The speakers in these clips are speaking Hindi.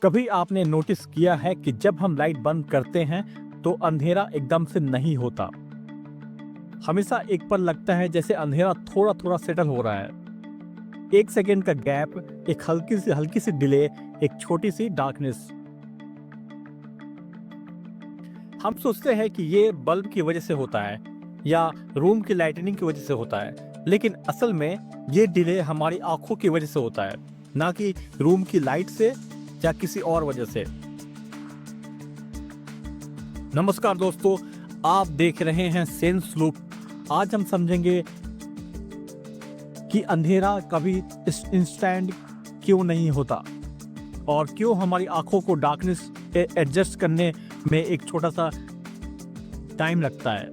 कभी आपने नोटिस किया है कि जब हम लाइट बंद करते हैं तो अंधेरा एकदम से नहीं होता। हमेशा एक पल लगता है जैसे अंधेरा थोड़ा थोड़ा सेटल हो रहा है। 1 सेकेंड का गैप, एक हल्की सी डिले, एक छोटी सी डार्कनेस। हम सोचते हैं कि ये बल्ब की वजह से होता है या रूम की लाइटनिंग की वजह से होता है, लेकिन असल में ये डिले हमारी आंखों की वजह से होता है, ना कि रूम की लाइट से या किसी और वजह से। नमस्कार दोस्तों, आप देख रहे हैं सेंस लूप। आज हम समझेंगे कि अंधेरा कभी इंस्टेंट क्यों नहीं होता और क्यों हमारी आंखों को डार्कनेस एडजस्ट करने में एक छोटा सा टाइम लगता है।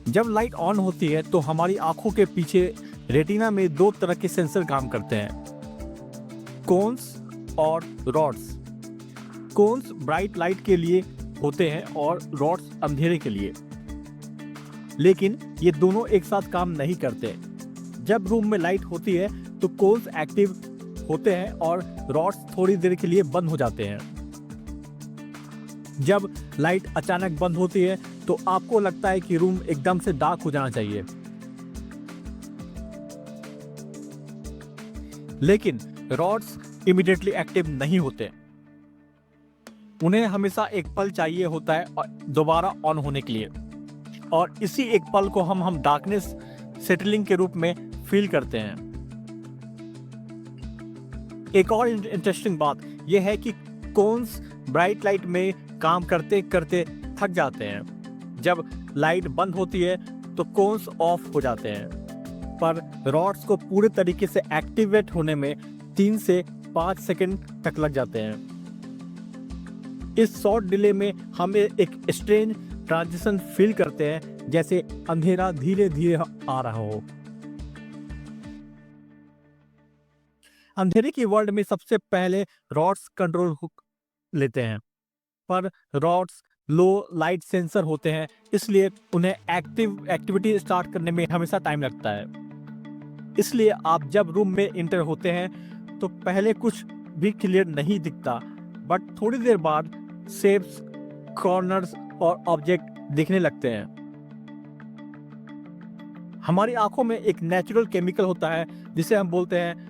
जब लाइट ऑन होती है तो हमारी आंखों के पीछे रेटिना में दो तरह के सेंसर काम करते हैं, कोन्स और रॉड्स। कोन्स ब्राइट लाइट के लिए होते हैं और रॉड्स अंधेरे के लिए, लेकिन ये दोनों एक साथ काम नहीं करते। जब रूम में लाइट होती है तो कोन्स एक्टिव होते हैं और रॉड्स थोड़ी देर के लिए बंद हो जाते हैं। जब लाइट अचानक बंद होती है तो आपको लगता है कि रूम एकदम से डार्क हो जाना चाहिए, लेकिन रॉड्स इमीडिएटली एक्टिव नहीं होते। उन्हें हमेशा एक पल चाहिए होता है दोबारा ऑन होने के लिए, और इसी एक पल को हम डार्कनेस सेटलिंग के रूप में फील करते हैं। एक और इंटरेस्टिंग बात यह है कि कोन्स ब्राइट लाइट में काम करते करते थक जाते हैं। जब लाइट बंद होती है तो कोन्स ऑफ हो जाते हैं, पर रॉड्स को पूरे तरीके से एक्टिवेट होने में 3 से 5 सेकंड तक लग जाते हैं। इस शॉर्ट डिले में हम एक स्ट्रेंज ट्रांजिशन फील करते हैं, जैसे अंधेरा धीरे धीरे आ रहा हो। अंधेरे की वर्ल्ड में सबसे पहले रॉड्स कंट्रोल लेते हैं, पर रॉड्स लो लाइट सेंसर होते हैं, इसलिए उन्हें एक्टिविटी स्टार्ट करने में हमेशा टाइम लगता है। इसलिए आप जब रूम में इंटर होते हैं तो पहले कुछ भी क्लियर नहीं दिखता, बट थोड़ी देर बाद शेप्स, कॉर्नर्स और ऑब्जेक्ट दिखने लगते हैं। हमारी आंखों में एक नेचुरल केमिकल होता है जिसे हम बोलते हैं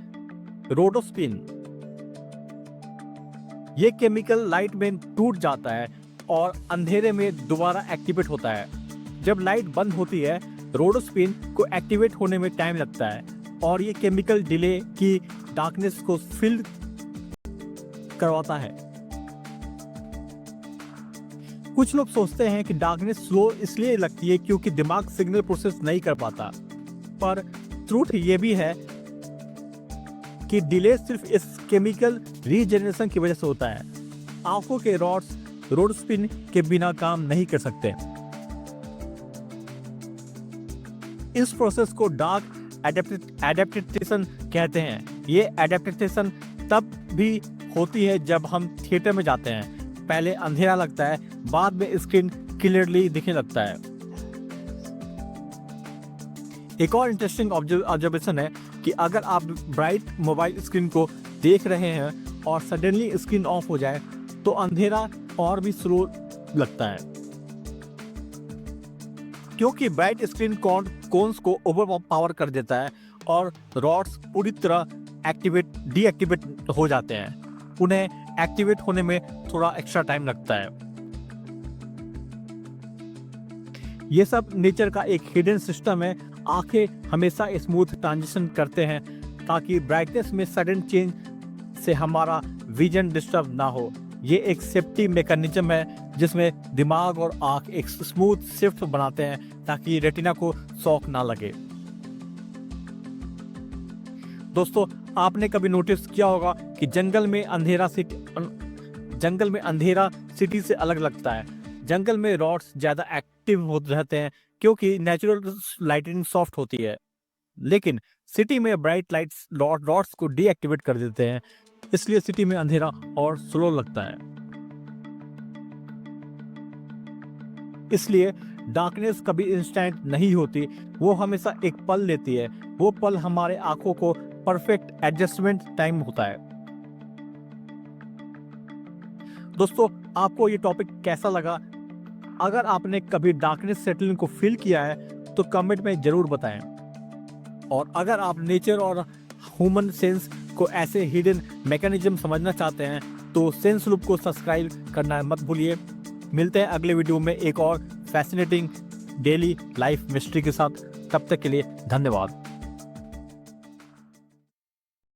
रोडोस्पिन। ये केमिकल लाइट में टूट जाता है और अंधेरे में दोबारा एक्टिवेट होता है। जब लाइट बंद होती है, रोडोस्पिन को एक्टिवेट होने में टाइम लगता है और ये केमिकल डिले की डार्कनेस को फिल करवाता है। कुछ लोग सोचते हैं कि डार्कनेस स्लो इसलिए लगती है क्योंकि दिमाग सिग्नल प्रोसेस नहीं कर पाता, पर ट्रूथ ये भी है कि डिले सिर्फ इस केमिकल रीजनरेशन की वजह से होता है। आंखों के रॉड्स रोडोस्पिन के बिना काम नहीं कर सकते। इस प्रोसेस को डार्क एडेप्टेशन कहते हैं। ये एडेप्टेशन तब भी होती है जब हम थिएटर में जाते हैं। पहले अंधेरा लगता है, बाद में स्क्रीन क्लियरली दिखने लगता है। एक और इंटरेस्टिंग ऑब्जर्वेशन है कि अगर आप ब्राइट मोबाइल स्क्रीन को देख रहे हैं और सडनली स्क्रीन ऑफ हो जाए तो अंधेरा और भी स्लो लगता है, क्योंकि ब्राइट स्क्रीन कोन्स को ओवर पावर कर देता है और रॉड्स पूरी तरह डीएक्टिवेट हो जाते हैं। उन्हें एक्टिवेट होने में थोड़ा एक्स्ट्रा टाइम लगता है। ये सब नेचर का एक हिडन सिस्टम है। आंखें हमेशा स्मूथ ट्रांजिशन करते हैं ताकि ब्राइटनेस में सडन चेंज से हमारा विजन डिस्टर्ब ना हो। ये एक सेफ्टी मैकेनिज्म है जिसमें दिमाग और आंख एक स्मूथ शिफ्ट बनाते हैं ताकि रेटिना को शॉक ना लगे। दोस्तों, आपने कभी नोटिस किया होगा कि जंगल में अंधेरा सिटी से अलग लगता है। जंगल में रॉड्स ज्यादा एक्टिव होते रहते हैं क्योंकि नेचुरल लाइटिंग सॉफ्ट होती है, लेकिन सिटी में ब्राइट लाइट्स रॉड्स को डीएक्टिवेट कर देते हैं, इसलिए सिटी में अंधेरा और स्लो लगता है। इसलिए डार्कनेस कभी इंस्टेंट नहीं होती, वो हमेशा एक पल लेती है। वो पल हमारे आंखों को परफेक्ट एडजस्टमेंट टाइम होता है। दोस्तों, आपको ये टॉपिक कैसा लगा? अगर आपने कभी डार्कनेस सेटलिंग को फील किया है तो कमेंट में जरूर बताएं। और अगर आप नेचर और ह्यूमन सेंस को ऐसे हिडन मैकेनिज्म समझना चाहते हैं तो सेंस लूप को सब्सक्राइब करना मत भूलिए। मिलते हैं अगले वीडियो में एक और फैसिनेटिंग डेली लाइफ मिस्ट्री के साथ। तब तक के लिए धन्यवाद।